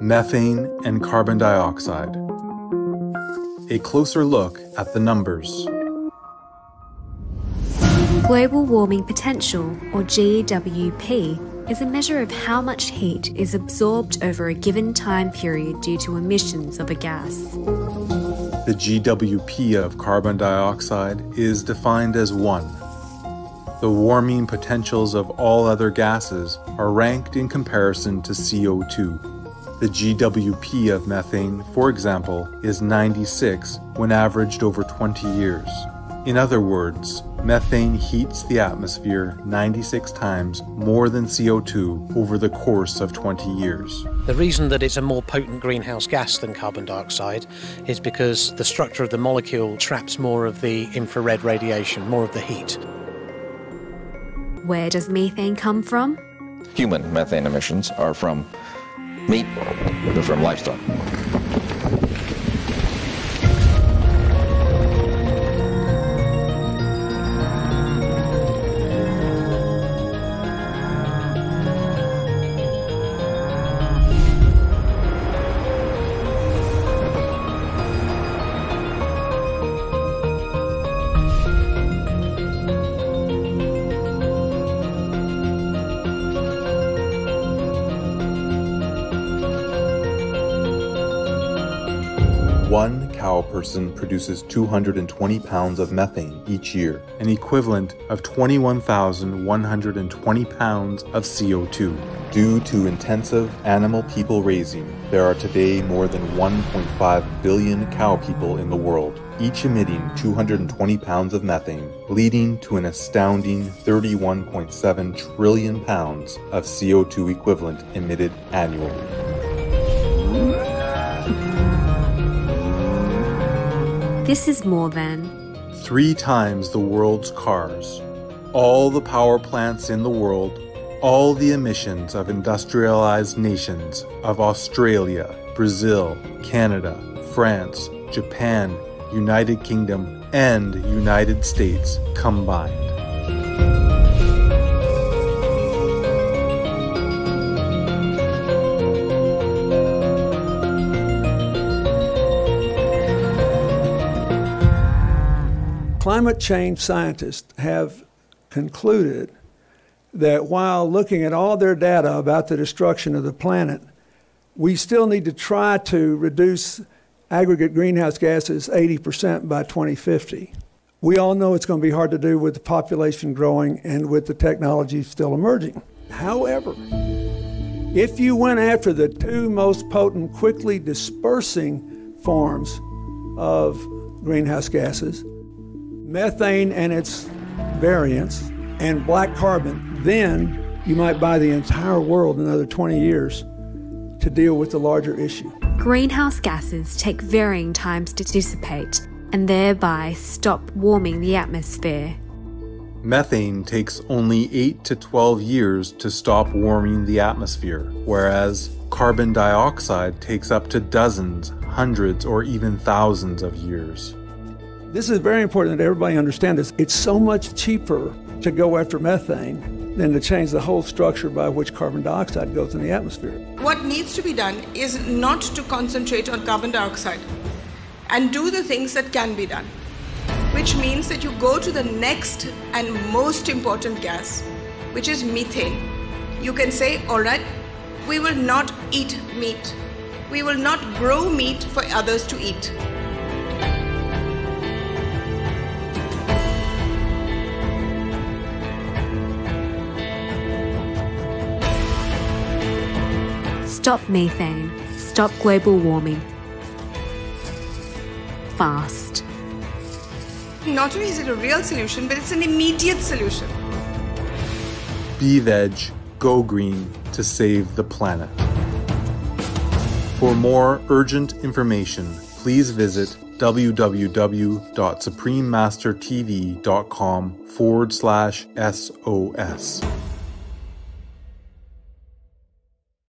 Methane and carbon dioxide. A closer look at the numbers. Global warming potential, or GWP, is a measure of how much heat is absorbed over a given time period due to emissions of a gas. The GWP of carbon dioxide is defined as 1. The warming potentials of all other gases are ranked in comparison to CO2. The GWP of methane, for example, is 96 when averaged over 20 years. In other words, methane heats the atmosphere 96 times more than CO2 over the course of 20 years. The reason that it's a more potent greenhouse gas than carbon dioxide is because the structure of the molecule traps more of the infrared radiation, more of the heat. Where does methane come from? Human methane emissions are from meat, they're from livestock. One cow person produces 220 pounds of methane each year, an equivalent of 21,120 pounds of CO2. Due to intensive animal people raising, there are today more than 1.5 billion cow people in the world, each emitting 220 pounds of methane, leading to an astounding 31.7 trillion pounds of CO2 equivalent emitted annually. This is more than 3 times the world's cars, all the power plants in the world, all the emissions of industrialized nations of Australia, Brazil, Canada, France, Japan, United Kingdom, and United States combined. Climate change scientists have concluded that while looking at all their data about the destruction of the planet, we still need to try to reduce aggregate greenhouse gases 80% by 2050. We all know it's going to be hard to do with the population growing and with the technology still emerging. However, if you went after the 2 most potent, quickly dispersing forms of greenhouse gases, methane and its variants, and black carbon, then you might buy the entire world another 20 years to deal with the larger issue. greenhouse gases take varying times to dissipate and thereby stop warming the atmosphere. Methane takes only 8 to 12 years to stop warming the atmosphere, whereas carbon dioxide takes up to dozens, hundreds, or even thousands of years. This is very important that everybody understand this. It's so much cheaper to go after methane than to change the whole structure by which carbon dioxide goes in the atmosphere. What needs to be done is not to concentrate on carbon dioxide and do the things that can be done, which means that you go to the next and most important gas, which is methane. You can say, all right, we will not eat meat. We will not grow meat for others to eat. Stop methane. Stop global warming. Fast. Not only is it a real solution, but it's an immediate solution. Be veg, go green to save the planet. For more urgent information, please visit www.suprememastertv.com/SOS.